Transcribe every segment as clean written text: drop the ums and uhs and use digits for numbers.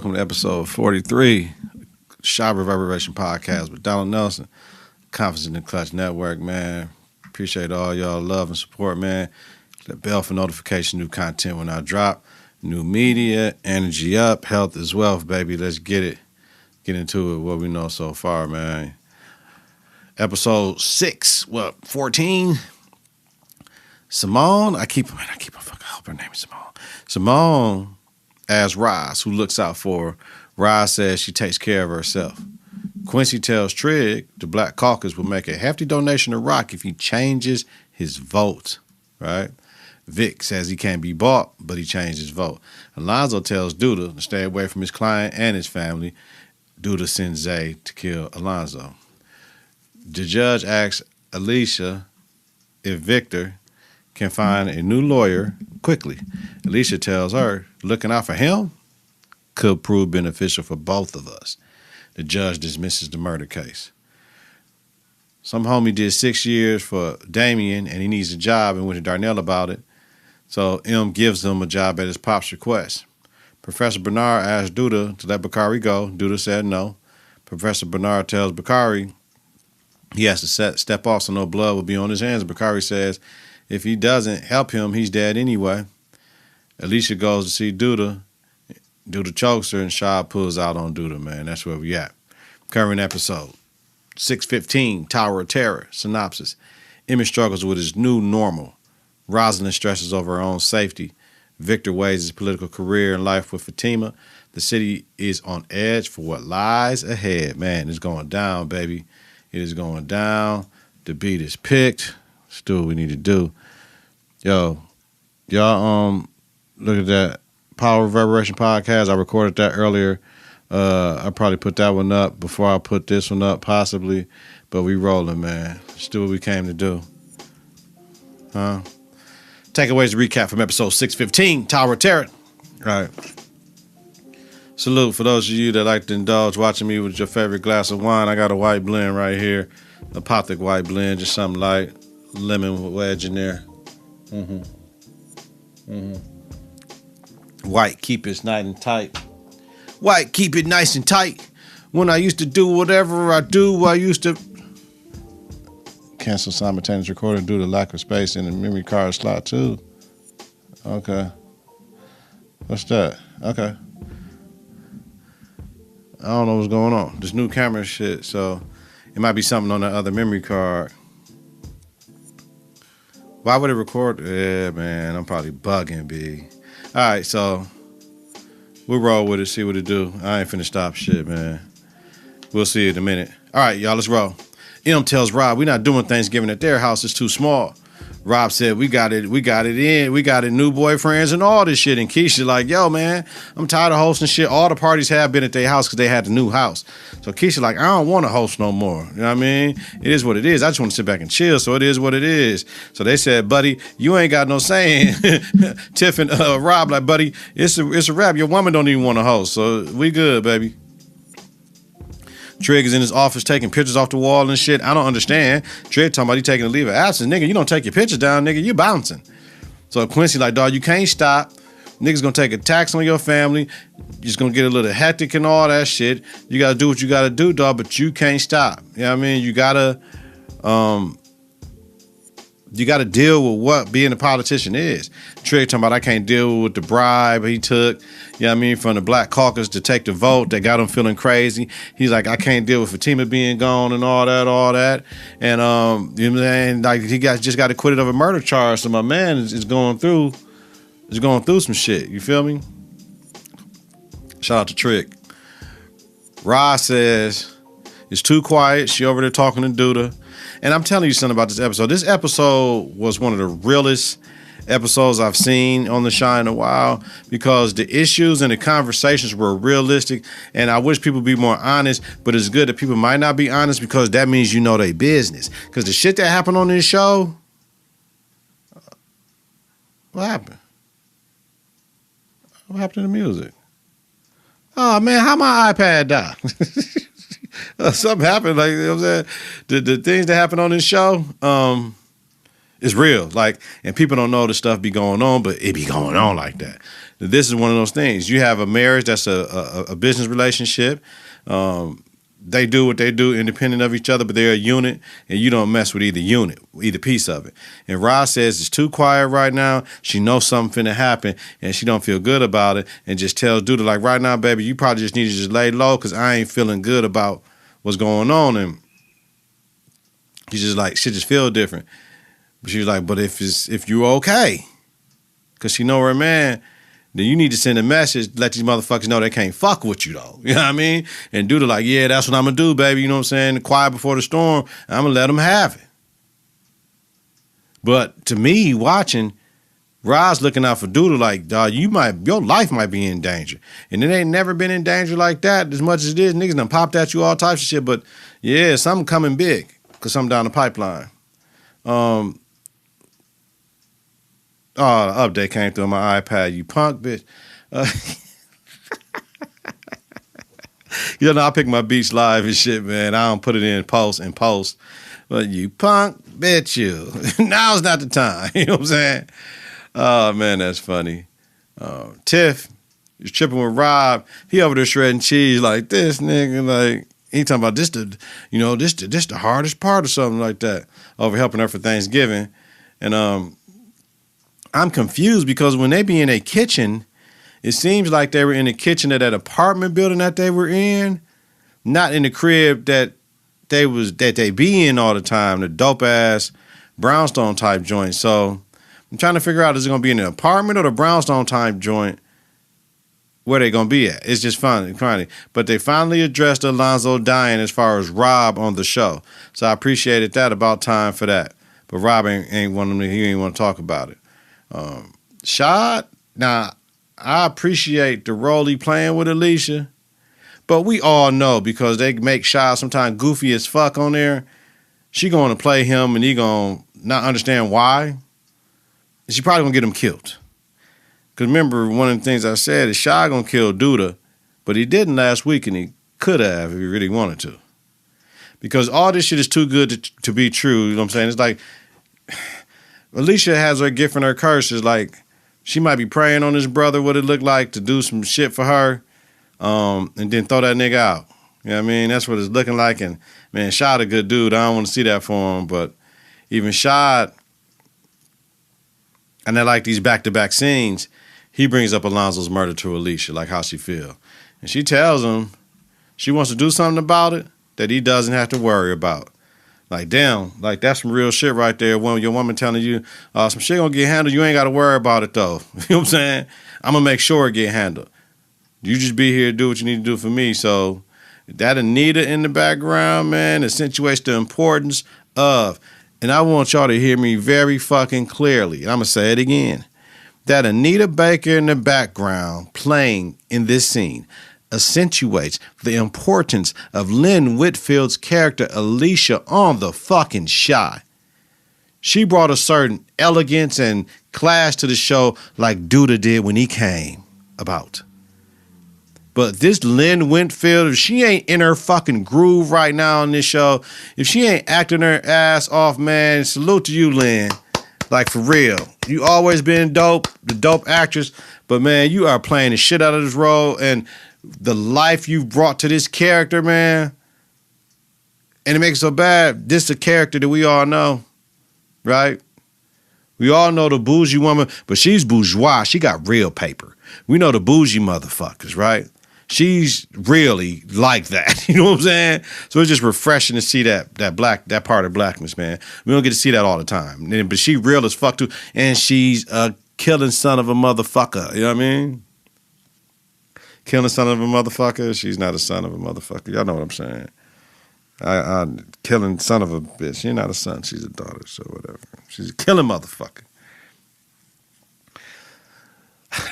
welcome to episode 43, Shop Reverberation podcast with Donald Nelson, Konfidence in the Klutch Network, man. Appreciate all y'all love and support, man. That bell for notification, new content when I drop, new media, energy up, health is wealth, baby. Let's get it. Get into it, what we know so far, man. Episode 14? Simone, I hope her name is Simone. Simone asks Roz, who looks out for her. Roz says she takes care of herself. Quincy tells Trigg the Black Caucus will make a hefty donation to Rock if he changes his vote, right? Vic says he can't be bought, but he changed his vote. Alonzo tells Duda to stay away from his client and his family. Duda sends Zay to kill Alonzo. The judge asks Alicia if Victor can find a new lawyer quickly. Alicia tells her, looking out for him could prove beneficial for both of us. The judge dismisses the murder case. Some homie did 6 years for Damien and he needs a job and went to Darnell about it. So M gives him a job at his pop's request. Professor Bernard asked Duda to let Bakari go. Duda said no. Professor Bernard tells Bakari he has to step off so no blood will be on his hands. Bakari says if he doesn't help him, he's dead anyway. Alicia goes to see Duda. Duda chokes her and Shaw pulls out on Duda, man. That's where we at. Current episode. 6:15, Tower of Terror. Synopsis. Emmett struggles with his new normal. Rosalind stresses over her own safety. Victor weighs his political career and life with Fatima. The city is on edge for what lies ahead. Man, it's going down, baby. It is going down. The beat is picked. Let's do what we need to do. Yo, y'all look at that Power Reverberation podcast. I recorded that earlier. I probably put that one up before I put this one up, possibly. But we rolling, man. Let's do what we came to do. Huh? Takeaways to recap from episode 6:15, Tower of Terror. All right. Salute for those of you that like to indulge watching me with your favorite glass of wine. I got a white blend right here. A Apothic white blend, just something light. Lemon wedge in there. White, keep it nice and tight. White, keep it nice and tight. When I used to do whatever I do, I used to cancel simultaneous recording due to lack of space in the memory card slot too. Okay. What's that? Okay. I don't know what's going on. This new camera shit, so it might be something on the other memory card. Why would it record? Yeah, man, I'm probably bugging, B. All right, so we'll roll with it, see what it do. I ain't finna stop shit, man. We'll see in a minute. All right, y'all, let's roll. M tells Rob, we're not doing Thanksgiving at their house. It's too small. Rob said, we got it in. We got new boyfriends and all this shit. And Keisha like, yo, man, I'm tired of hosting shit. All the parties have been at their house because they had the new house. So Keisha like, I don't want to host no more. You know what I mean? It is what it is. I just want to sit back and chill. So it is what it is. So they said, buddy, you ain't got no saying. Tiff and Rob like, buddy, it's a wrap. Your woman don't even want to host. So we good, baby. Trigg is in his office taking pictures off the wall and shit. I don't understand. Trigg talking about he taking a leave of absence. Nigga, you don't take your pictures down, nigga. You bouncing. So Quincy like, dog, you can't stop. Niggas gonna take a tax on your family. You're just gonna get a little hectic and all that shit. You gotta do what you gotta do, dog, but you can't stop. You know what I mean? You gotta deal with what being a politician is. Trigg talking about I can't deal with the bribe he took, you know what I mean, from the Black Caucus to take the vote that got him feeling crazy. He's like, I can't deal with Fatima being gone and all that. And you know what I'm saying? Like he just got acquitted of a murder charge. So my man is going through some shit. You feel me? Shout out to Trigg. Roz says it's too quiet. She over there talking to Duda. And I'm telling you something about this episode. This episode was one of the realest episodes I've seen on the show in a while because the issues and the conversations were realistic. And I wish people would be more honest, but it's good that people might not be honest because that means you know their business. Because the shit that happened on this show, what happened? What happened to the music? Oh, man, how my iPad died? Something happened, like, you know what I'm saying? The things that happen on this show is real. Like, and people don't know the stuff be going on, but it be going on like that. This is one of those things. You have a marriage that's a business relationship. They do what they do independent of each other, but they're a unit, and you don't mess with either piece of it. And Roz says it's too quiet right now. She knows something finna happen, and she don't feel good about it, and just tells Duda, like, right now, baby, you probably just need to just lay low because I ain't feeling good about what's going on. And she's just like, shit just feel different. But she was like, but if you're okay, because she know her man, then you need to send a message, let these motherfuckers know they can't fuck with you, though. You know what I mean? And Duda like, yeah, that's what I'm going to do, baby. You know what I'm saying? The quiet before the storm, I'm going to let them have it. But to me, watching, Roz looking out for Duda like, dog, your life might be in danger. And it ain't never been in danger like that as much as it is. Niggas done popped at you all types of shit. But, yeah, something coming big because something down the pipeline. Oh, the update came through on my iPad, you punk bitch. You know, I pick my beats live and shit, man. I don't put it in post. But you punk bitch, you. Now's not the time. You know what I'm saying? Oh, man, that's funny. Tiff is tripping with Rob. He over there shredding cheese like this, nigga. Like, he talking about this the hardest part or something like that. Over helping her for Thanksgiving. And, I'm confused because when they be in a kitchen, it seems like they were in the kitchen of that apartment building that they were in, not in the crib that they be in all the time, the dope ass brownstone type joint. So I'm trying to figure out, is it gonna be in an apartment or the brownstone type joint where they gonna be at? It's just funny. But they finally addressed Alonzo dying as far as Rob on the show. So I appreciated that. About time for that. But Rob ain't one of them. He ain't want to talk about it. Shad, now I appreciate the role he playing with Alicia, but we all know because they make Shad sometimes goofy as fuck on there, she going to play him and he going to not understand why. She probably going to get him killed. Because remember, one of the things I said is Shad going to kill Duda, but he didn't last week and he could have if he really wanted to. Because all this shit is too good to be true, you know what I'm saying? It's like Alicia has her gift and her curses. Like, she might be praying on his brother what it looked like to do some shit for her, and then throw that nigga out. You know what I mean? That's what it's looking like. And, man, Shad a good dude. I don't want to see that for him. But even Shad, and I like these back-to-back scenes, he brings up Alonzo's murder to Alicia, like how she feel. And she tells him she wants to do something about it that he doesn't have to worry about. Like, damn, like, that's some real shit right there. When your woman telling you some shit gonna get handled, you ain't got to worry about it, though. You know what I'm saying? I'm going to make sure it get handled. You just be here to do what you need to do for me. So that Anita in the background, man, accentuates the importance of, and I want y'all to hear me very fucking clearly, and I'm going to say it again, that Anita Baker in the background playing in this scene accentuates the importance of Lynn Whitfield's character Alicia on the fucking Shy. She brought a certain elegance and class to the show like Duda did when he came about. But this Lynn Whitfield, if she ain't in her fucking groove right now on this show, if she ain't acting her ass off, man, salute to you, Lynn. Like, for real. You always been dope, the dope actress, but, man, you are playing the shit out of this role, and the life you've brought to this character, man, and it makes it so bad. This is a character that we all know, right? We all know the bougie woman, but she's bourgeois. She got real paper. We know the bougie motherfuckers, right? She's really like that. You know what I'm saying? So it's just refreshing to see that part of blackness, man. We don't get to see that all the time. But she real as fuck too, and she's a killing son of a motherfucker. You know what I mean? Killing son of a motherfucker. She's not a son of a motherfucker. Y'all know what I'm saying. I killing son of a bitch. She's not a son. She's a daughter. So whatever. She's a killing motherfucker.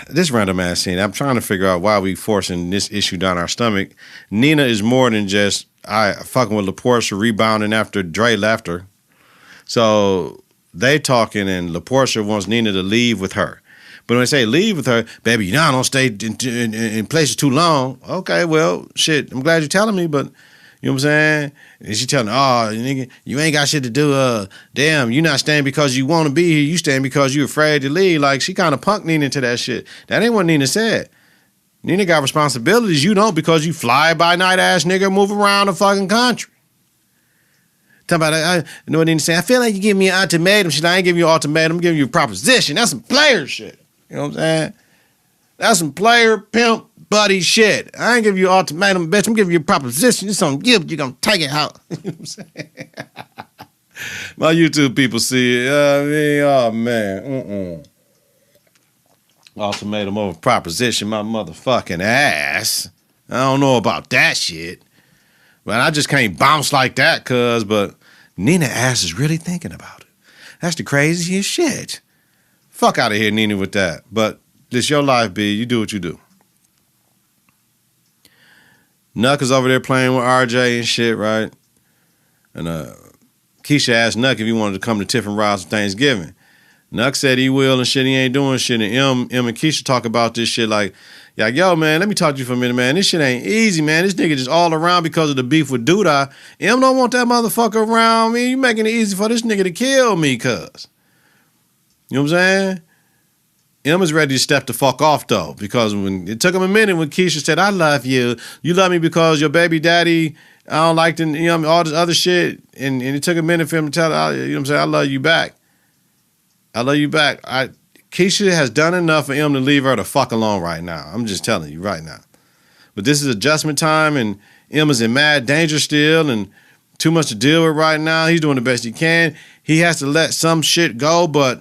This random ass scene. I'm trying to figure out why we forcing this issue down our stomach. Nina is more than just fucking with LaPortia rebounding after Dre left her. So they talking and LaPortia wants Nina to leave with her. But when they say leave with her, baby, don't stay in places too long. Okay, well, shit, I'm glad you're telling me, but, You know what I'm saying? And she telling, oh, nigga, you ain't got shit to do. Damn, you not staying because you want to be here. You staying because you afraid to leave. Like, she kind of punked Nina into that shit. That ain't what Nina said. Nina got responsibilities. You don't because you fly by night ass nigga move around the fucking country. Talking about, you know what Nina saying? I feel like you give me an ultimatum. She like, I ain't giving you an ultimatum. I'm giving you a proposition. That's some player shit. You know what I'm saying? That's some player, pimp, buddy shit. I ain't giving you an ultimatum, bitch. I'm giving you a proposition. It's something you. You're going to take it out. You know what I'm saying? My YouTube people see it. Oh, man. Ultimatum over proposition, my motherfucking ass. I don't know about that shit. But I just can't bounce like that, but Nina ass is really thinking about it. That's the craziest shit. Fuck out of here, Nina, with that. But this your life, B. You do what you do. Nuck is over there playing with RJ and shit, right? And Keisha asked Nuck if he wanted to come to Tiff and Rob's for Thanksgiving. Nuck said he will and shit, he ain't doing shit. And M and Keisha talk about this shit like, yo, man, let me talk to you for a minute, man. This shit ain't easy, man. This nigga just all around because of the beef with Duda. M don't want that motherfucker around me. You making it easy for this nigga to kill me, cuz. You know what I'm saying? M is ready to step the fuck off, though, because when it took him a minute when Keisha said, I love you. You love me because your baby daddy, I don't like the, you know, all this other shit. And it took a minute for him to tell her, you know what I'm saying, I love you back. I love you back. Keisha has done enough for M to leave her the fuck alone right now. I'm just telling you right now. But this is adjustment time, and M is in mad danger still, and too much to deal with right now. He's doing the best he can. He has to let some shit go, but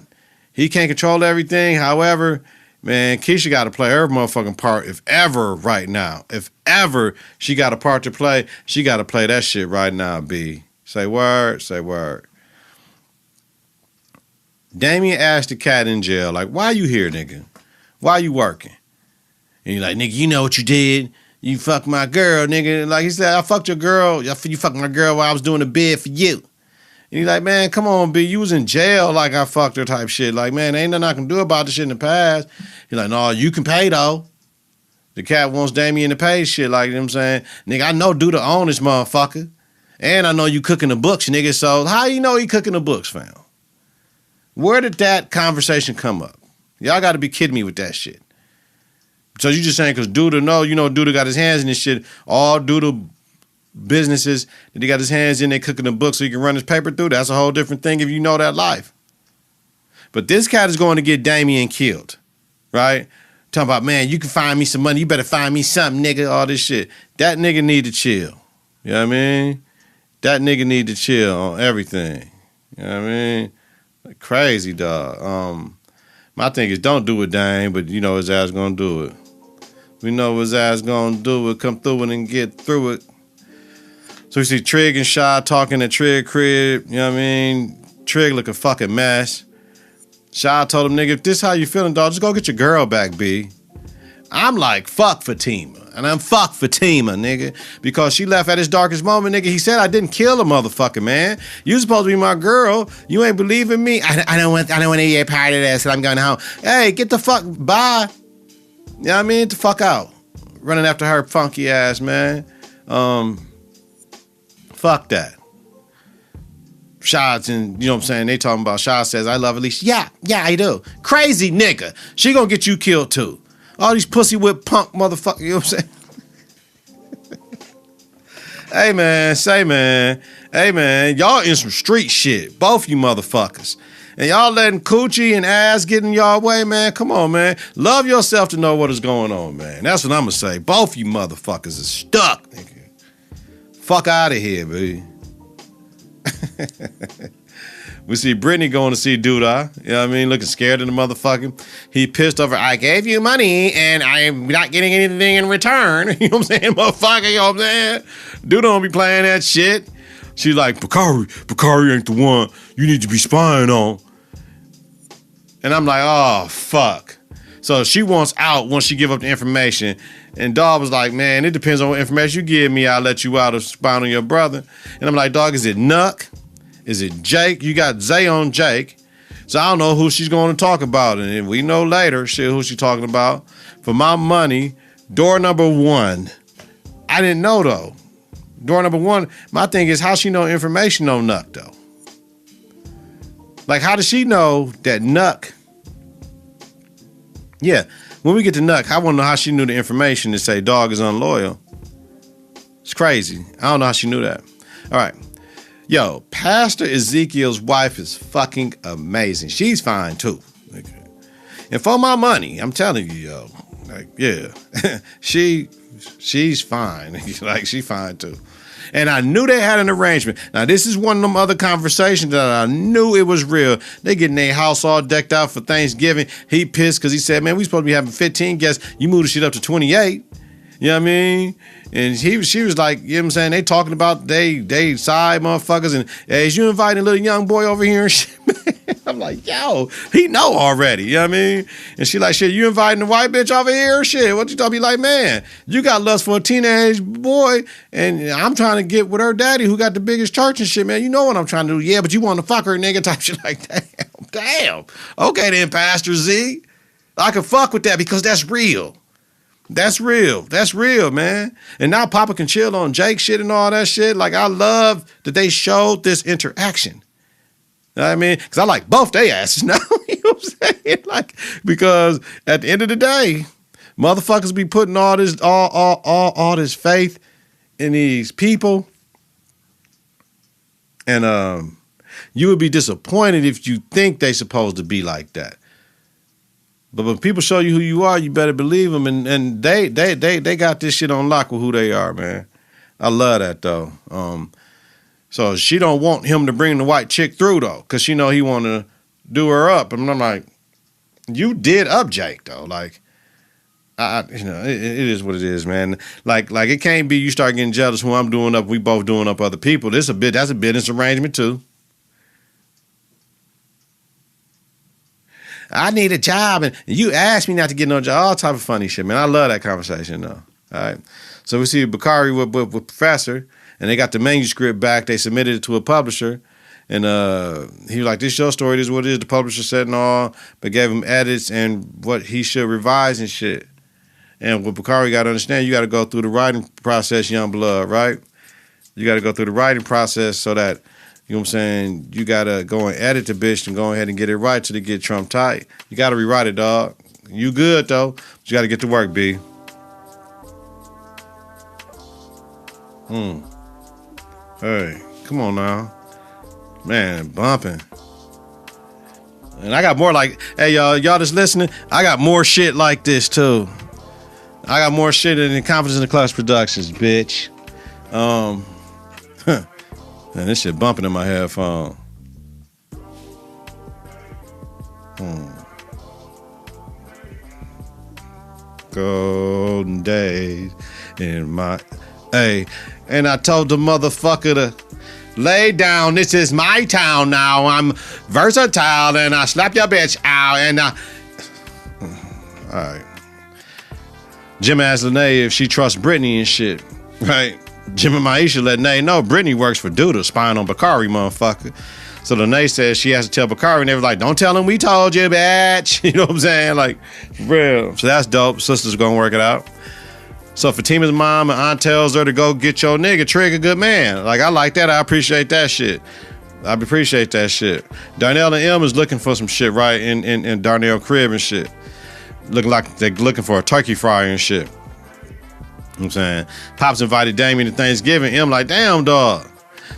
he can't control everything. However, man, Keisha got to play her motherfucking part if ever right now. If ever she got a part to play, she got to play that shit right now, B. Say word, say word. Damien asked the cat in jail, like, why you here, nigga? Why you working? And he's like, nigga, you know what you did? You fucked my girl, nigga. Like he said, I fucked your girl. You fucked my girl while I was doing a bid for you. And he's like, man, come on, B. You was in jail like I fucked her type shit. Like, man, ain't nothing I can do about this shit in the past. He's like, no, you can pay, though. The cat wants Damien to pay shit. Like, you know what I'm saying? Nigga, I know Duda own this motherfucker. And I know you cooking the books, nigga. So how you know he cooking the books, fam? Where did that conversation come up? Y'all got to be kidding me with that shit. So you just saying because Duda, no, you know Duda got his hands in this shit. All Duda businesses that he got his hands in, they cooking the book so he can run his paper through. That's a whole different thing if you know that life. But this cat is going to get Damien killed, right? Talking about, man, you can find me some money. You better find me something, nigga, all this shit. That nigga need to chill. You know what I mean? That nigga need to chill on everything. You know what I mean? Crazy, dog. My thing is don't do it, Dame, but you know his ass gonna do it. We know his ass gonna do it, come through it and get through it. So we see Trig and Shy talking at Trig crib, you know what I mean? Trig look a fucking mess. Shy told him, nigga, if this how you feeling, dog, just go get your girl back, B. I'm like, fuck Fatima. And I'm fuck Fatima, nigga. Because she left at his darkest moment, nigga. He said I didn't kill the motherfucker, man. You supposed to be my girl. You ain't believing me. I don't want to be a part of that, so I'm going home. Hey, get the fuck, bye. You know what I mean? Get the fuck out. Running after her funky ass, man. Fuck that. Shots and, you know what I'm saying? They talking about Shaw says, I love Alicia. Yeah, I do. Crazy nigga. She gonna get you killed too. All these pussy whip punk motherfuckers, you know what I'm saying? Hey man, y'all in some street shit. Both you motherfuckers. And y'all letting coochie and ass get in y'all way, man. Come on, man. Love yourself to know what is going on, man. That's what I'm gonna say. Both you motherfuckers is stuck, nigga. Fuck out of here, baby. We see Brittany going to see Duda, you know what I mean, looking scared of the motherfucker. He pissed over, I gave you money and I'm not getting anything in return. You know what I'm saying, motherfucker, you know what I'm saying? Duda don't be playing that shit. She's like, Bakari ain't the one you need to be spying on. And I'm like, oh, fuck. So she wants out once she give up the information. And Dog was like, man, it depends on what information you give me. I'll let you out of spying on your brother. And I'm like, dog, is it Nuck? Is it Jake? You got Zay on Jake. So I don't know who she's going to talk about. And we know later shit who she's talking about. For my money, door number 1. I didn't know, though. door number one, my thing is how she know information on Nuck though. Like how does she know that Nuck? Yeah, when we get to Nuck, I want to know how she knew the information to say dog is unloyal. It's crazy. I don't know how she knew that. All right. Yo, Pastor Ezekiel's wife is fucking amazing. She's fine too. And for my money, I'm telling you, yo, like, yeah, she's fine. Like, she fine too. And I knew they had an arrangement. Now, this is one of them other conversations that I knew it was real. They getting their house all decked out for Thanksgiving. He pissed because he said, man, we supposed to be having 15 guests. You moved the shit up to 28. You know what I mean? And she was like, you know what I'm saying? They talking about they side motherfuckers. And hey, is you inviting a little young boy over here and shit? I'm like, yo, he know already. You know what I mean? And she like, shit, you inviting the white bitch over here? Shit, what you talking? Be like, man, you got lust for a teenage boy. And I'm trying to get with her daddy who got the biggest church and shit, man. You know what I'm trying to do. Yeah, but you want to fuck her, nigga, type shit like that. Damn. Okay then, Pastor Z. I can fuck with that because that's real. That's real. That's real, man. And now Papa can chill on Jake shit and all that shit. Like, I love that they showed this interaction. You know what I mean? Because I like both they asses now. You know what I'm saying? Like, because at the end of the day, motherfuckers be putting all this faith in these people. And you would be disappointed if you think they supposed to be like that. But when people show you who you are, you better believe them. And they got this shit on lock with who they are, man. I love that, though. So she don't want him to bring the white chick through, though, because she know he want to do her up. And I'm like, you did up Jake, though. Like, it is what it is, man. Like it can't be you start getting jealous who I'm doing up, we both doing up other people. That's a business arrangement, too. I need a job, and you asked me not to get no job. All type of funny shit, man. I love that conversation, though. All right. So we see Bakari with Professor, and they got the manuscript back. They submitted it to a publisher, and he was like, this your story. This is what it is. The publisher said and all, but gave him edits and what he should revise and shit. And what Bakari got to understand, you got to go through the writing process, young blood, right? You got to go through the writing process so that, you know what I'm saying, you got to go and edit the bitch and go ahead and get it right till they get Trump tight. You got to rewrite it, dog. You good, though. But you got to get to work, B. Hey, come on now. Man, bumping. And I got more like, hey, y'all just listening, I got more shit like this, too. I got more shit than Confidence in the Klutch Productions, bitch. Man, this shit bumping in my headphone. Golden days in my... Hey, and I told the motherfucker to lay down. This is my town now. I'm versatile and I slap your bitch out and all right. Jim asked Lene if she trusts Brittany and shit, right? Jim and Maisha let Nay know Brittany works for Duda, spying on Bakari, motherfucker. So Lene says she has to tell Bakari, and they were like, don't tell him we told you, bitch. You know what I'm saying? Like, for real. So that's dope. Sister's gonna work it out. So Fatima's mom and aunt tells her to go get your nigga, Trig, a good man. Like, I like that. I appreciate that shit. Darnell and M is looking for some shit, right? In Darnell crib and shit. Looking like they're looking for a turkey fryer and shit. You know what I'm saying? Pops invited Damien to Thanksgiving. M like, damn, dog.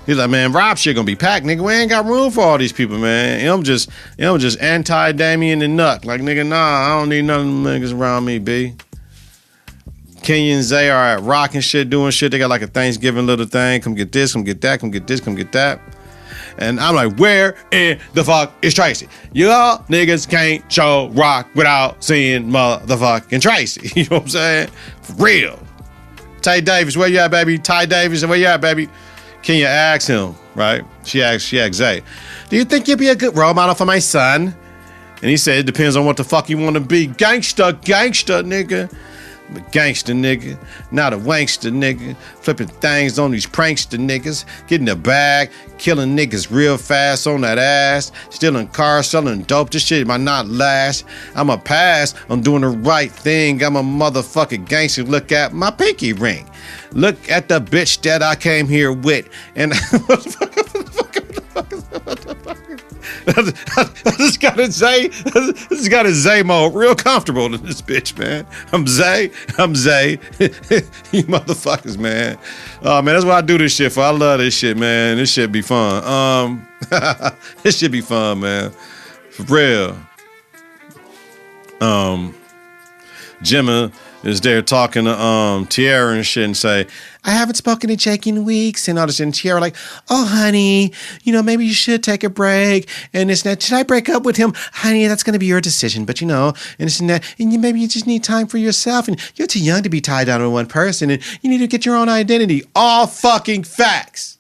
He's like, man, Rob shit gonna be packed, nigga. We ain't got room for all these people, man. M just anti-Damien and Nuck. Like, nigga, nah, I don't need none of them niggas around me, B. Kenya and Zay are at Rock and shit, doing shit. They got like a Thanksgiving little thing. Come get this, come get that, come get this, come get that. And I'm like, where in the fuck is Tracy? Y'all niggas can't show Rock without seeing motherfucking Tracy. You know what I'm saying? For real. Ty Davis, where you at, baby? Ty Davis, where you at, baby? Kenya asks him, right? She asks Zay, do you think you'd be a good role model for my son? And he said, it depends on what the fuck you want to be. Gangsta, nigga. I'm a gangster nigga, not a wankster nigga. Flipping things on these prankster niggas. Getting a bag, killing niggas real fast on that ass. Stealing cars, selling dope. This shit might not last. I'm a pass, I'm doing the right thing. I'm a motherfucking gangster. Look at my pinky ring. Look at the bitch that I came here with. And I just got a Zay mode real comfortable in this bitch, man. I'm Zay. You motherfuckers, man. Oh man, that's why I do this shit for. I love this shit, man. This shit be fun. This shit be fun, man. For real. Gemma is there talking to Tiara and shit and say, I haven't spoken to Jake in weeks and all this. And Tiara like, oh, honey, maybe you should take a break. And it's not, should I break up with him? Honey, that's going to be your decision. But, and it's that, and maybe you just need time for yourself. And you're too young to be tied down to one person. And you need to get your own identity. All fucking facts.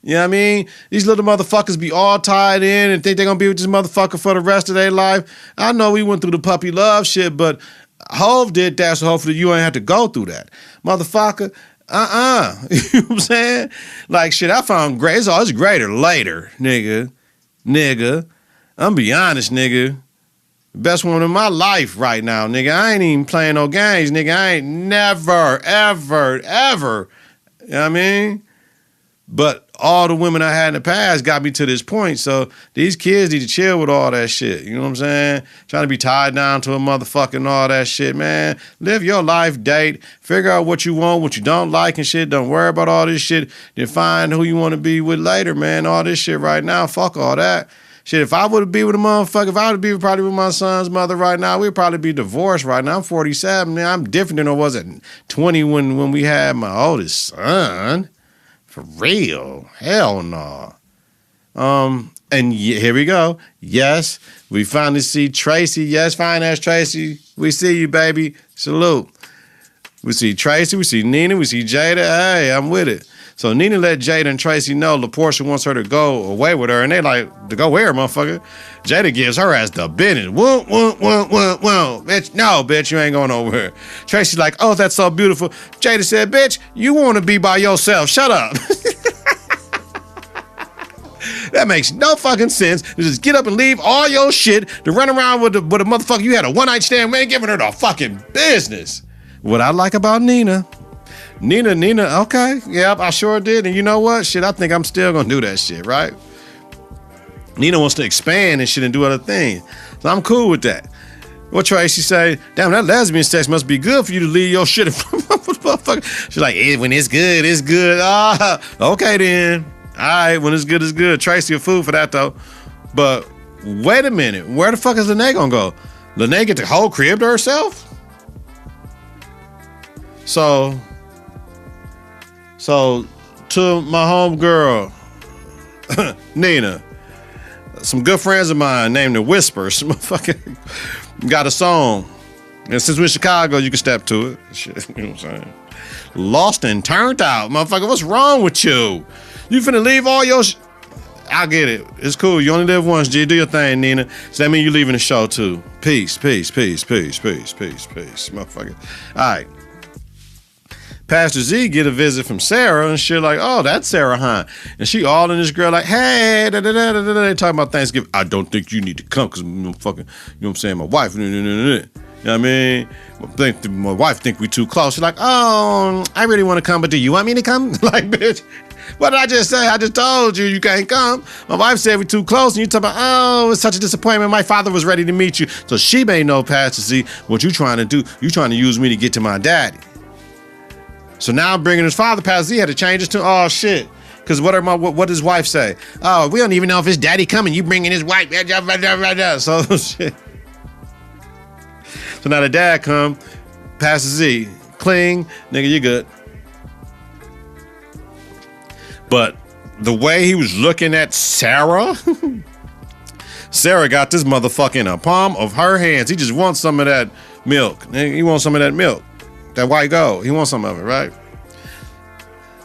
You know what I mean? These little motherfuckers be all tied in and think they're going to be with this motherfucker for the rest of their life. I know we went through the puppy love shit, but Hove did that, so hopefully you ain't have to go through that. Motherfucker, You know what I'm saying? Like, shit, I found great. It's greater later, nigga. I'm gonna be honest, nigga. Best woman in my life right now, nigga. I ain't even playing no games, nigga. I ain't never, ever, you know what I mean? But all the women I had in the past got me to this point, so these kids need to chill with all that shit. You know what I'm saying? Trying to be tied down to a motherfucking all that shit, man. Live your life, date, figure out what you want, what you don't like and shit. Don't worry about all this shit. Then find who you want to be with later, man. All this shit right now, fuck all that. Shit, if I would be with a motherfucker, if I would be probably with my son's mother right now, we'd probably be divorced right now. I'm 47, man. I'm different than I was at 20 when we had my oldest son. For real. Hell no. And here we go. Yes, we finally see Tracy. Yes, fine ass Tracy. We see you, baby. Salute. We see Tracy. We see Nina. We see Jada. Hey, I'm with it. So Nina let Jada and Tracy know LaPortia wants her to go away with her. And they like, to go where, motherfucker? Jada gives her ass the business. Whoa. Bitch, no, bitch, you ain't going nowhere. Tracy's like, oh, that's so beautiful. Jada said, bitch, you want to be by yourself. Shut up. That makes no fucking sense. To just get up and leave all your shit to run around with a motherfucker. You had a one-night stand, man, giving her the fucking business. What I like about Nina, okay, yep, I sure did. And you know what? Shit, I think I'm still gonna do that shit, right? Nina wants to expand and shit and do other things. So I'm cool with that. What Tracy say? Damn, that lesbian sex must be good for you to leave your shit in front of motherfucker. She's like, when it's good, it's good. Ah, okay then. All right, when it's good, it's good. Tracy a fool for that though. But wait a minute, where the fuck is Lene gonna go? Lene get the whole crib to herself? So to my home girl, Nina, some good friends of mine named the Whispers, motherfucking got a song. And since we're in Chicago, you can step to it. Shit, you know what I'm saying? Lost and turned out, motherfucker. What's wrong with you? You finna leave all your I get it. It's cool. You only live once, G. Do your thing, Nina. So that means you leaving the show too. Peace, motherfucker. All right. Pastor Z get a visit from Sarah and shit like, oh, that's Sarah, huh? And she all in this girl like, hey, they talking about Thanksgiving. I don't think you need to come because fucking, you know what I'm saying, my wife, you know what I mean? My wife think we too close. She's like, oh, I really want to come, but do you want me to come? Like, bitch, what did I just say? I just told you can't come. My wife said we too close, and you talk about, oh, it's such a disappointment. My father was ready to meet you. So she may know, Pastor Z, what you trying to do. You trying to use me to get to my daddy. So now I'm bringing his father. Pastor Z had to change his tune. Oh, shit. Because what does his wife say? Oh, we don't even know if his daddy coming. You bringing his wife. So, shit. So now the dad come. Pastor Z. Cling. Nigga, you good. But the way he was looking at Sarah, Sarah got this motherfucker in the palm of her hands. He just wants some of that milk. He wants some of that milk. That white gold. He wants some of it, right?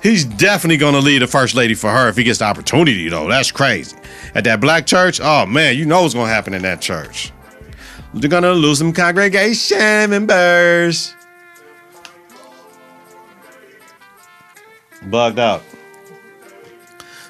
He's definitely going to lead the first lady for her if he gets the opportunity, though. That's crazy. At that black church, oh, man, you know what's going to happen in that church. They're going to lose some congregation members. Bugged out.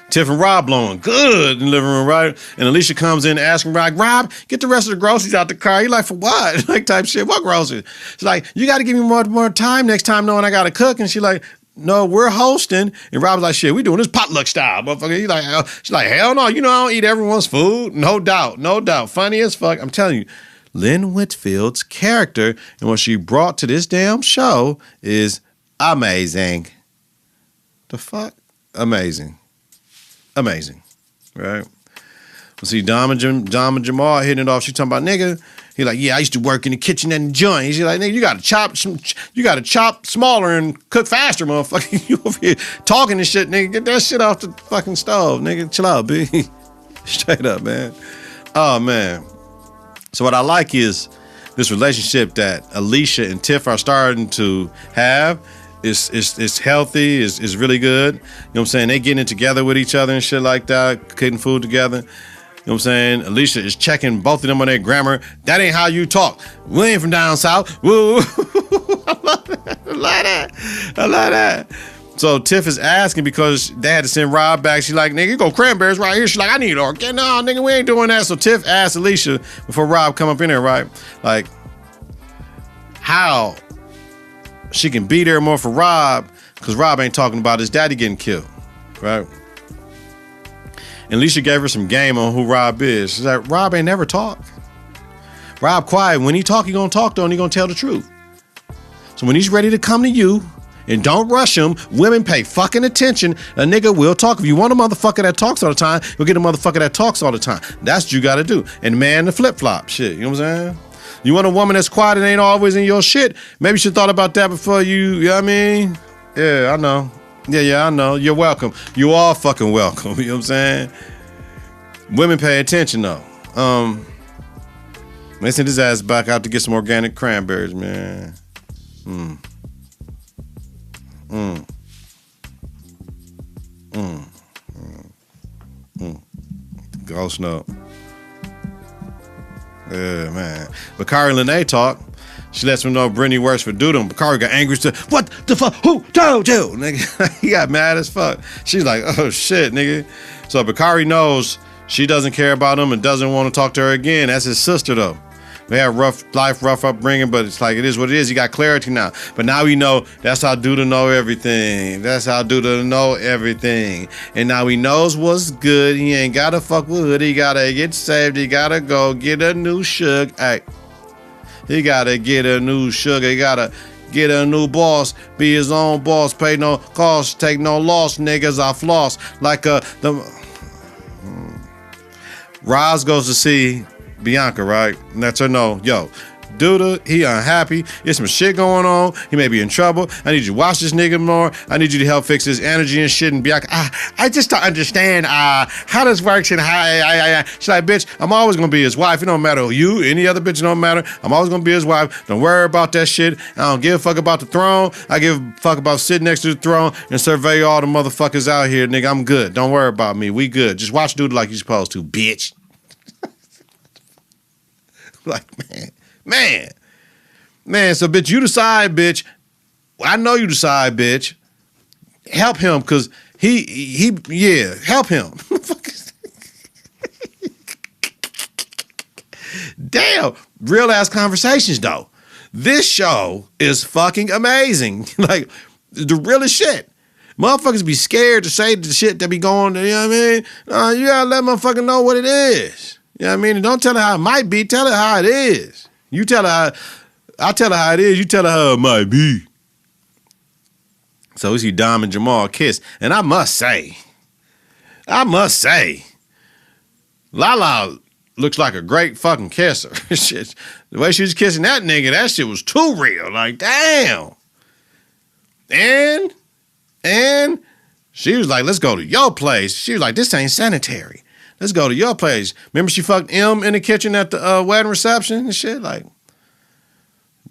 Tiff and Rob blowing good in the living room, right? And Alicia comes in asking Rob, get the rest of the groceries out the car. He's like, for what? Like type shit. What groceries? She's like, you got to give me more time next time knowing I got to cook. And she's like, no, we're hosting. And Rob's like, shit, we doing this potluck style, motherfucker. He's like, she's like, hell no, you know I don't eat everyone's food. No doubt. Funny as fuck. I'm telling you, Lynn Whitfield's character and what she brought to this damn show is amazing. The fuck? Amazing. Right? We see Dom and Jamal hitting it off. She talking about, nigga. He like, yeah, I used to work in the kitchen and the joint. He's like, nigga, you gotta chop smaller and cook faster, motherfucker. You over here talking this shit, nigga. Get that shit off the fucking stove, nigga. Chill out, B. Straight up, man. Oh, man. So what I like is this relationship that Alicia and Tiff are starting to have. It's healthy, it's really good. You know what I'm saying? They getting it together with each other and shit like that, cooking food together. You know what I'm saying? Alicia is checking both of them on their grammar. That ain't how you talk. We ain't from down south. Woo. I love that. So Tiff is asking because they had to send Rob back. She's like, nigga, you go cranberries right here. She's like, I need organic. No, nigga, we ain't doing that. So Tiff asked Alicia before Rob come up in there, right? Like, how she can be there more for Rob because Rob ain't talking about his daddy getting killed, right? And Alicia gave her some game on who Rob is. She's like, Rob ain't never talked. Rob quiet. When he talk, he gonna talk though, and he gonna tell the truth. So when he's ready to come to you, and don't rush him, women pay fucking attention. A nigga will talk. If you want a motherfucker that talks all the time, you'll get a motherfucker that talks all the time. That's what you gotta do. And man, the flip-flop shit, you know what I'm saying? You want a woman that's quiet and ain't always in your shit? Maybe you should thought about that before you know what I mean? Yeah, I know. Yeah, I know. You're welcome. You all fucking welcome. You know what I'm saying? Women pay attention though. They sent his ass back out to get some organic cranberries, man. Ghost note. Yeah, man. Bakari and Lene talk. She lets him know Brittany works for Dudum. Bakari got angry. Said, what the fuck? Who told you? Nigga, he got mad as fuck. She's like, oh shit, nigga. So Bakari knows she doesn't care about him and doesn't want to talk to her again. That's his sister though. They have rough upbringing, but it's like it is what it is. You got clarity now. But now we know that's how Duda know everything. And now he knows what's good. He ain't gotta fuck with hood. He gotta get saved. He gotta go get a new sugar. Hey. He gotta get a new sugar. He gotta get a new boss. Be his own boss. Pay no cost. Take no loss. Niggas I floss. Like Roz goes to see Bianca, right? And lets her know, yo, Duda, he unhappy. There's some shit going on. He may be in trouble. I need you to watch this nigga more. I need you to help fix his energy and shit. And Bianca, I just don't understand how this works and how she's like, bitch, I'm always gonna be his wife. It don't matter who you, any other bitch, it don't matter. I'm always gonna be his wife. Don't worry about that shit. I don't give a fuck about the throne. I give a fuck about sitting next to the throne and survey all the motherfuckers out here, nigga. I'm good. Don't worry about me. We good. Just watch Duda like you're supposed to, bitch. Like, man. So, bitch, you decide, bitch. I know you decide, bitch. Help him, because yeah, help him. Damn, real ass conversations, though. This show is fucking amazing. Like, the realest shit. Motherfuckers be scared to say the shit that be going, you know what I mean? You gotta let motherfucker know what it is. You know what I mean? And don't tell her how it might be. Tell her how it is. You tell her how, I tell her how it is. You tell her how it might be. So we see Dom and Jamal kiss. And I must say, Lala looks like a great fucking kisser. Shit, the way she was kissing that nigga, that shit was too real. Like, damn. And she was like, let's go to your place. She was like, this ain't sanitary. Let's go to your place. Remember she fucked M in the kitchen at the wedding reception and shit? Like,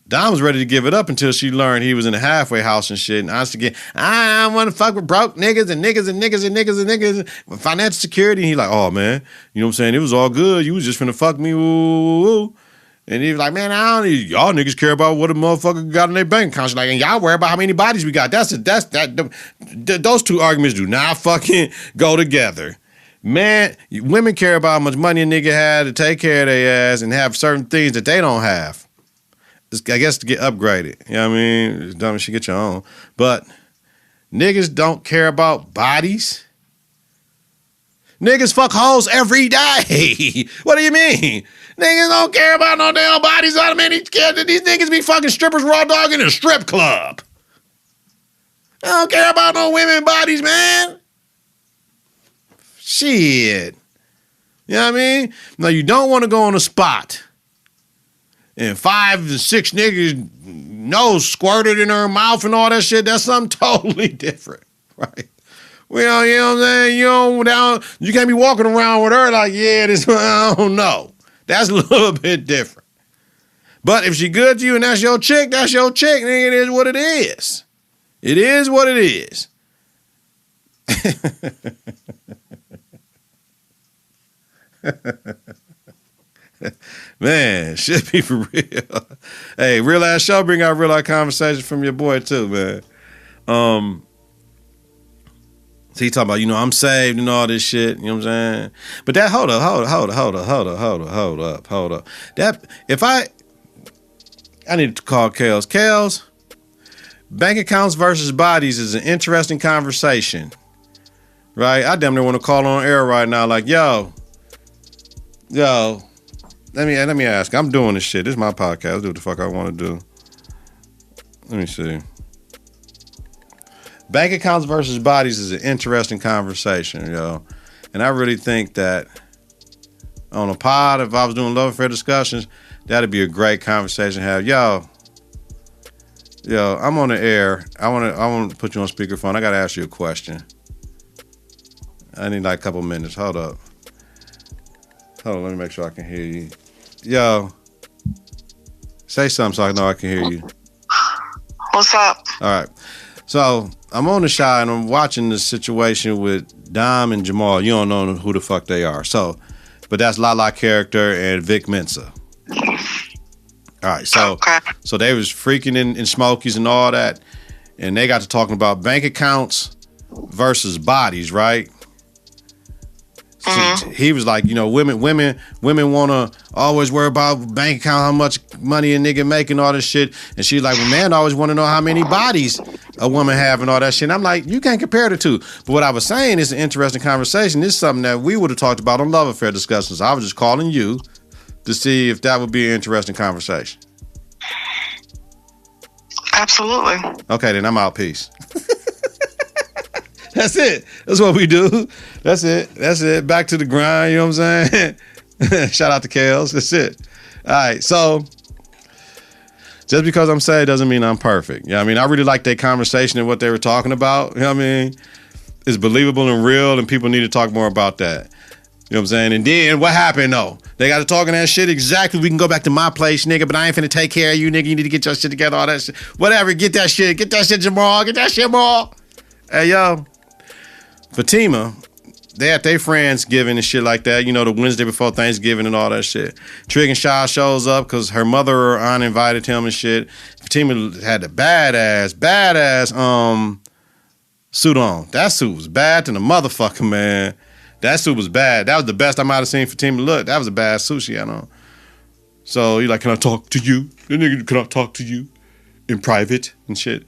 Dom was ready to give it up until she learned he was in a halfway house and shit. And I was again, I want to fuck with broke niggas and niggas with financial security. And he like, oh, man, you know what I'm saying? It was all good. You was just finna fuck me. Woo. And he was like, man, I don't need, y'all niggas care about what a motherfucker got in their bank account. She's like, and y'all worry about how many bodies we got. Those two arguments do not fucking go together. Man, women care about how much money a nigga had to take care of their ass and have certain things that they don't have. I guess to get upgraded. You know what I mean? It's dumb as shit, get your own. But niggas don't care about bodies. Niggas fuck hoes every day. What do you mean? Niggas don't care about no damn bodies. I mean, these niggas be fucking strippers raw dog in a strip club. I don't care about no women bodies, man. Shit. You know what I mean? Now, you don't want to go on a spot and 5 to 6 niggas nose squirted in her mouth and all that shit. That's something totally different, right? Well, you know what I'm saying? You can't be walking around with her like, yeah, this, I don't know. That's a little bit different. But if she good to you and that's your chick, nigga, it is what it is. It is what it is. Man, shit be for real. Hey, Real Ass Show bring out real life conversation from your boy too, man. So he talking about, I'm saved and all this shit, you know what I'm saying? But that, hold up. That, if I need to call Kels. Kels, bank accounts versus bodies is an interesting conversation, right? I damn near want to call on air right now like, yo, let me ask. I'm doing this shit. This is my podcast. I'll do what the fuck I want to do. Let me see. Bank accounts versus bodies is an interesting conversation, yo. And I really think that on a pod, if I was doing love affair discussions, that'd be a great conversation to have. Yo, I'm on the air. I want to put you on speakerphone. I got to ask you a question. I need like a couple minutes. Hold up. Let me make sure I can hear you. Yo, say something so I know I can hear you. What's up? All right. So I'm on the show and I'm watching the situation with Dom and Jamal. You don't know who the fuck they are. But that's Lala Character and Vic Mensa. All right. So they was freaking in Smokies and all that. And they got to talking about bank accounts versus bodies, right? So he was like, women want to always worry about bank account, how much money a nigga making, all this shit. And she's like, well, man, I always want to know how many bodies a woman have and all that shit. And I'm like, you can't compare the two. But what I was saying is an interesting conversation. This is something that we would have talked about on Love Affair discussions. I was just calling you to see if that would be an interesting conversation. Absolutely. Okay, then I'm out. Peace. That's it. That's what we do. That's it. Back to the grind, you know what I'm saying? Shout out to Kels. That's it. All right, so just because I'm saying doesn't mean I'm perfect. You know what I mean? I really like their conversation and what they were talking about. You know what I mean? It's believable and real, and people need to talk more about that. You know what I'm saying? And then what happened, though? They got to talking that shit. Exactly. We can go back to my place, nigga, but I ain't finna take care of you, nigga. You need to get your shit together, all that shit. Whatever. Get that shit. Get that shit, Jamal. Get that shit, Jamal. Hey, yo. Fatima, they had their friends giving and shit like that, the Wednesday before Thanksgiving and all that shit. Trig and Shaw shows up because her mother or aunt invited him and shit. Fatima had the badass suit on. That suit was bad to the motherfucker, man. That suit was bad. That was the best I might have seen Fatima look. That was a bad suit she had on. So you're like, can I talk to you? The nigga, can I talk to you in private and shit?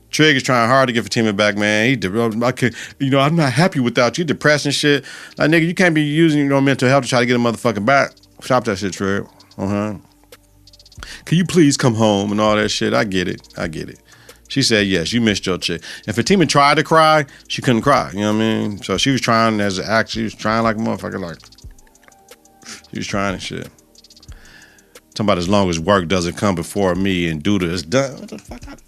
Trig is trying hard to get Fatima back, man. I'm not happy without you. Depressed and shit. Like, nigga, you can't be using your mental health to try to get a motherfucker back. Stop that shit, Trig. Can you please come home and all that shit? I get it. She said, yes, you missed your chick. And Fatima tried to cry, she couldn't cry. You know what I mean? So she was trying as an act. She was trying like a motherfucker. Like, she was trying and shit. Talking about as long as work doesn't come before me and due to it's done. What the fuck? How the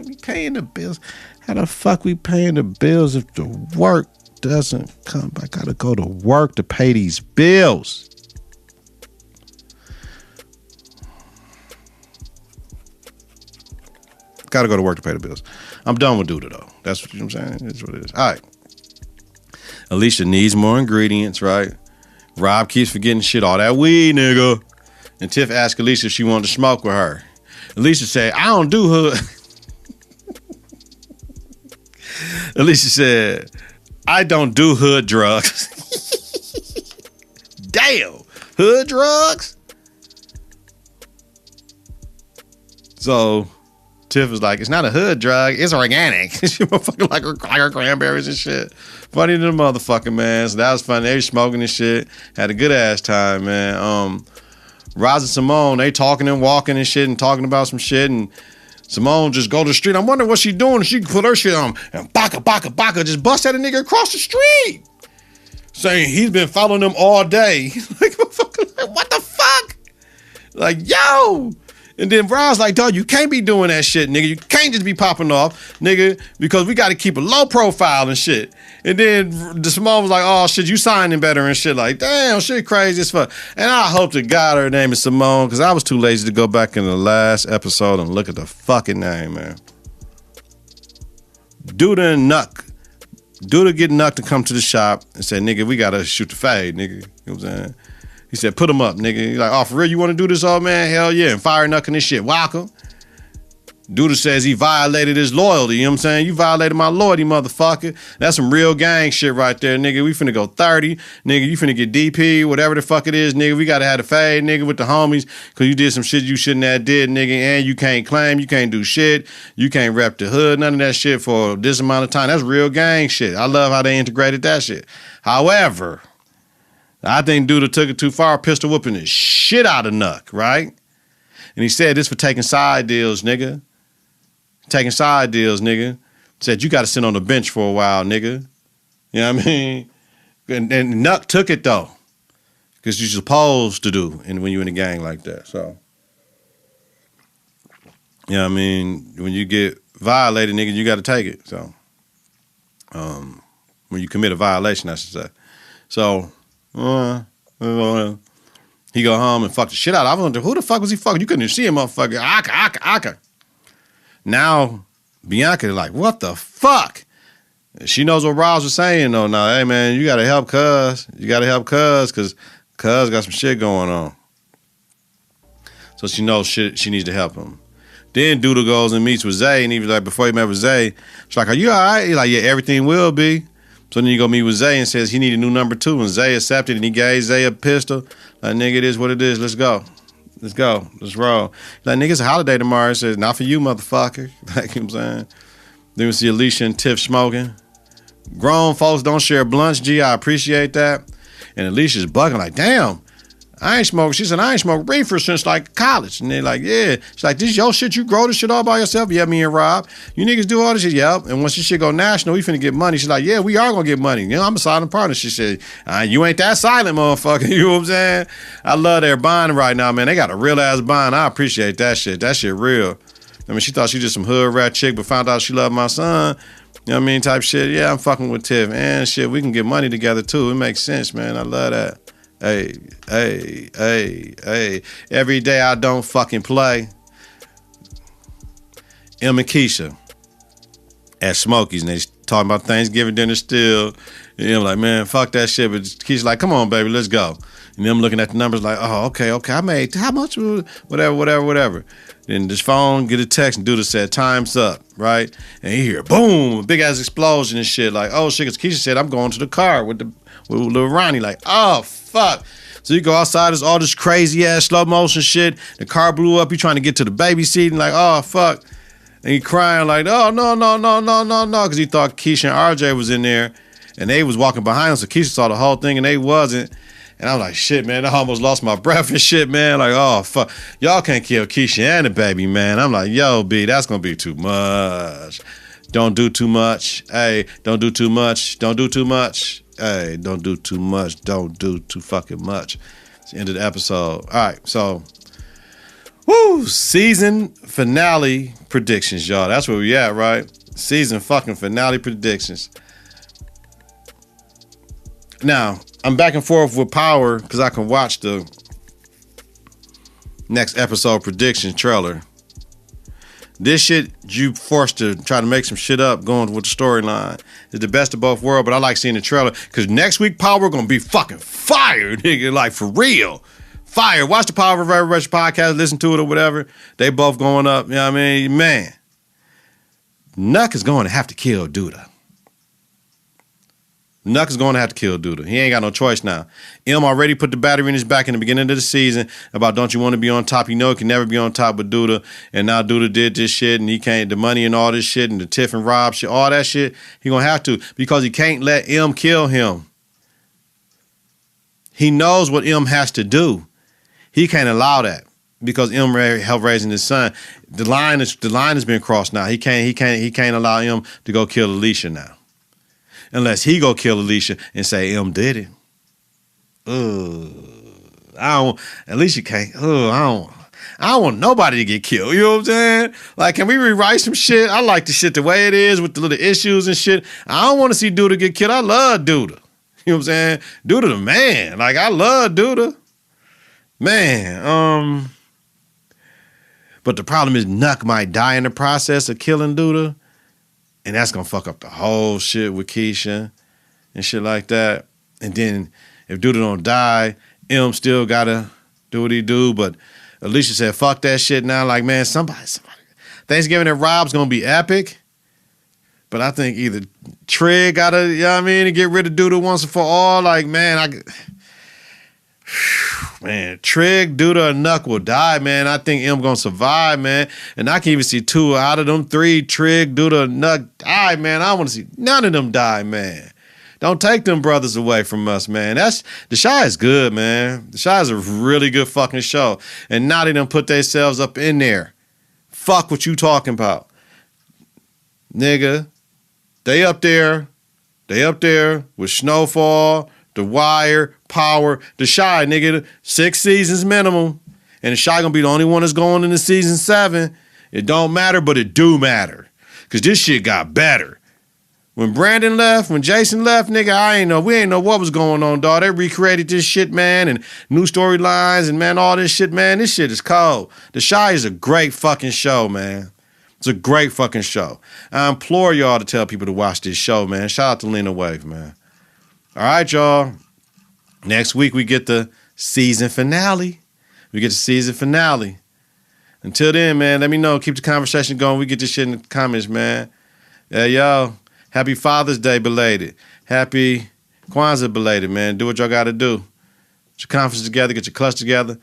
fuck we paying the bills? How the fuck we paying the bills if the work doesn't come? I gotta go to work to pay these bills. Got to go to work to pay the bills. I'm done with Duda, though. That's what I'm saying. That's what it is. All right. Alicia needs more ingredients, right? Rob keeps forgetting shit. All that weed, nigga. And Tiff asked Alicia if she wanted to smoke with her. Alicia said, I don't do hood. Alicia said, I don't do hood drugs. Damn, hood drugs? So Tiff was like, it's not a hood drug, it's organic. She motherfucking like her cranberries and shit. Funny to the motherfucker, man. So that was funny. They were smoking and shit. Had a good ass time, man. Roz and Simone, they talking and walking and shit and talking about some shit, and Simone just go to the street. I'm wondering what she doing. She put her shit on and baka, just bust at a nigga across the street. Saying he's been following them all day. Like, what the fuck? Like, yo. And then Brian's like, dog, you can't be doing that shit, nigga. You can't just be popping off, nigga, because we got to keep a low profile and shit. And then Simone was like, oh, shit, you signing better and shit. Like, damn, shit crazy as fuck. And I hope to God her name is Simone, because I was too lazy to go back in the last episode and look at the fucking name, man. Duda and Nuck. Duda get Nuck to come to the shop and say, nigga, we got to shoot the fade, nigga. You know what I'm saying? He said, put him up, nigga. He's like, oh, for real, you want to do this, old man? Hell yeah. And fire Nuck and this shit. Welcome. Duda says he violated his loyalty. You know what I'm saying? You violated my loyalty, motherfucker. That's some real gang shit right there, nigga. We finna go 30. Nigga, you finna get DP, whatever the fuck it is, nigga. We gotta have a fade, nigga, with the homies, because you did some shit you shouldn't have did, nigga, and you can't claim, you can't do shit, you can't rep the hood, none of that shit for this amount of time. That's real gang shit. I love how they integrated that shit. However, I think Duda took it too far, pistol whooping the shit out of Nuck, right? And he said this for taking side deals, nigga. Taking side deals, nigga. Said you got to sit on the bench for a while, nigga. You know what I mean? And Nuck took it, though. Because you're supposed to do and when you're in a gang like that. So, you know what I mean? When you get violated, nigga, you got to take it. So, when you commit a violation, I should say. So, he go home and fuck the shit out. I wonder, who the fuck was he fucking? You couldn't even see him, motherfucker. Aka. Now, Bianca like, what the fuck? She knows what Roz was saying, though. Now, hey, man, you got to help Cuz. You got to help Cuz, because Cuz got some shit going on. So she knows shit. She needs to help him. Then Duda goes and meets with Zay, and he was like, before he met with Zay, she's like, are you all right? He's like, yeah, everything will be. So then you go meet with Zay and says he need a new number 2, and Zay accepted, and he gave Zay a pistol. Like, nigga, it is what it is. Let's go. Let's go. Let's roll. Like, nigga, it's a holiday tomorrow. He says, not for you, motherfucker. Like, you know what I'm saying? Then we see Alicia and Tiff smoking. Grown folks don't share blunts. Gee, I appreciate that. And Alicia's bugging like, damn, I ain't smoked. She said, I ain't smoked reefer since like college. And they're like, yeah. She's like, this your shit? You grow this shit all by yourself? Yeah, me and Rob. You niggas do all this shit? Yep. And once this shit go national, we finna get money. She's like, yeah, we are gonna get money. You know, I'm a silent partner. She said, you ain't that silent, motherfucker. You know what I'm saying? I love their bond right now, man. They got a real ass bond. I appreciate that shit. That shit real. I mean, she thought she just some hood rat chick, but found out she loved my son. You know what I mean? Type shit. Yeah, I'm fucking with Tiff. And shit, we can get money together too. It makes sense, man. I love that. Hey. Every day I don't fucking play. Em and Keisha at Smokey's, and they talking about Thanksgiving dinner still. And I'm like, man, fuck that shit. But Keisha's like, come on, baby, let's go. And them looking at the numbers like, oh, okay, I made how much? Whatever. Then this phone get a text and Duda said, time's up, right? And you hear, boom, a big ass explosion and shit. Like, oh shit, because Keisha said, I'm going to the car with little Ronnie. Like, oh fuck. So you go outside, there's all this crazy ass slow motion shit. The car blew up. You trying to get to the baby seat and like, oh fuck. And he crying like, oh no, because he thought Keisha and RJ was in there, and they was walking behind him. So Keisha saw the whole thing and they wasn't. And I'm like, shit, man, I almost lost my breath and shit, man. Like, oh, fuck. Y'all can't kill Keisha and the baby, man. I'm like, yo, B, that's going to be too much. Don't do too much. Hey, don't do too much. Don't do too much. Hey, don't do too much. Don't do too fucking much. It's the end of the episode. All right, so, season finale predictions, y'all. That's where we at, right? Season fucking finale predictions. Now, I'm back and forth with Power because I can watch the next episode prediction trailer. This shit, you forced to try to make some shit up going with the storyline. It's the best of both worlds, but I like seeing the trailer because next week Power gonna be fucking fire, nigga, like for real. Fire. Watch the Power of Reverberation podcast, listen to it or whatever. They both going up. You know what I mean? Man, Nuck is going to have to kill Duda. Nuck is going to have to kill Duda. He ain't got no choice now. M already put the battery in his back in the beginning of the season about don't you want to be on top? You know he can never be on top with Duda. And now Duda did this shit and he can't, the money and all this shit and the Tiff and Rob shit, all that shit, he going to have to because he can't let M kill him. He knows what M has to do. He can't allow that because M helped raising his son. The line has been crossed now. He can't allow M to go kill Alicia now. Unless he go kill Alicia and say M did it. Alicia can't. I don't want nobody to get killed. You know what I'm saying? Like, can we rewrite some shit? I like the shit the way it is with the little issues and shit. I don't want to see Duda get killed. I love Duda. You know what I'm saying? Duda the man. Like, I love Duda. Man. But the problem is Nuck might die in the process of killing Duda. And that's going to fuck up the whole shit with Keisha and shit like that. And then if Duda don't die, M still got to do what he do. But Alicia said, fuck that shit now. Like, man, somebody. Thanksgiving at Rob's going to be epic. But I think either Trig got to, you know what I mean, and get rid of Duda once and for all. Like, man, Trig, Duda, and Nuck will die, man. I think M gonna survive, man. And I can even see 2 out of them 3, Trig, Duda, and Nuck die, man. I don't want to see none of them die, man. Don't take them brothers away from us, man. The Chi is good, man. The Chi is a really good fucking show. And now they done put themselves up in there. Fuck what you talking about. Nigga, they up there with Snowfall, The Wire, Power, The Chi, nigga, 6 seasons minimum. And The Chi gonna be the only one that's going into season 7. It don't matter, but it do matter. Cause this shit got better. When Brandon left, when Jason left, nigga, we ain't know what was going on, dog. They recreated this shit, man, and new storylines and, man, all this shit, man. This shit is cold. The Chi is a great fucking show, man. It's a great fucking show. I implore y'all to tell people to watch this show, man. Shout out to Lena Wave, man. All right, y'all. Next week, we get the season finale. Until then, man, let me know. Keep the conversation going. We get this shit in the comments, man. Yeah, y'all. Happy Father's Day belated. Happy Kwanzaa belated, man. Do what y'all got to do. Get your confidence together. Get your clutch together.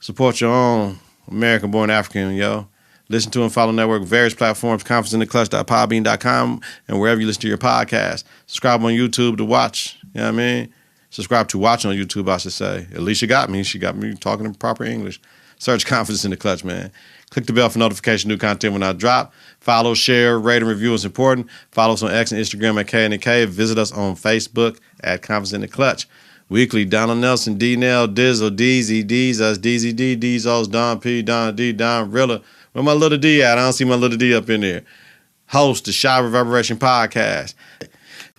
Support your own American-born African, yo. Listen to and follow Network various platforms, confidenceintheclutch.podbean.com, and wherever you listen to your podcast. Subscribe on YouTube to watch. You know what I mean? Subscribe to watch on YouTube, I should say. Alicia got me. She got me talking in proper English. Search Confidence in the Clutch, man. Click the bell for notification, new content when I drop. Follow, share, rate, and review is important. Follow us on X and Instagram at K&K. Visit us on Facebook at Confidence in the Clutch. Weekly, Donald Nelson, D-Nell, Dizzle, DZ, Deezus, DZ, D, Deezos, Don P, Don D, Don Rilla. Where my little D at? I don't see my little D up in there. Host the Shy Reverberation podcast.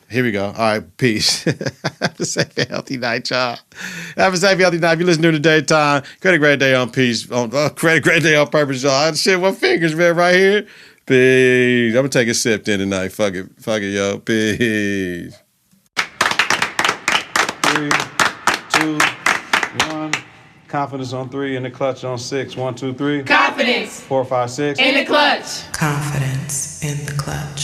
Here we go. All right, peace. Have a safe and healthy night, y'all. Have a safe and healthy night. If you listen during the daytime, create a great day on peace. Create a great day on purpose, y'all. Shit, what fingers, man, right here? Peace. I'm going to take a sip then tonight. Fuck it, yo. Peace. 3, 2, 1. Confidence on 3 and the clutch on 6. 1, 2, 3. Confidence. 4, 5, 6. In the clutch. Confidence in the clutch.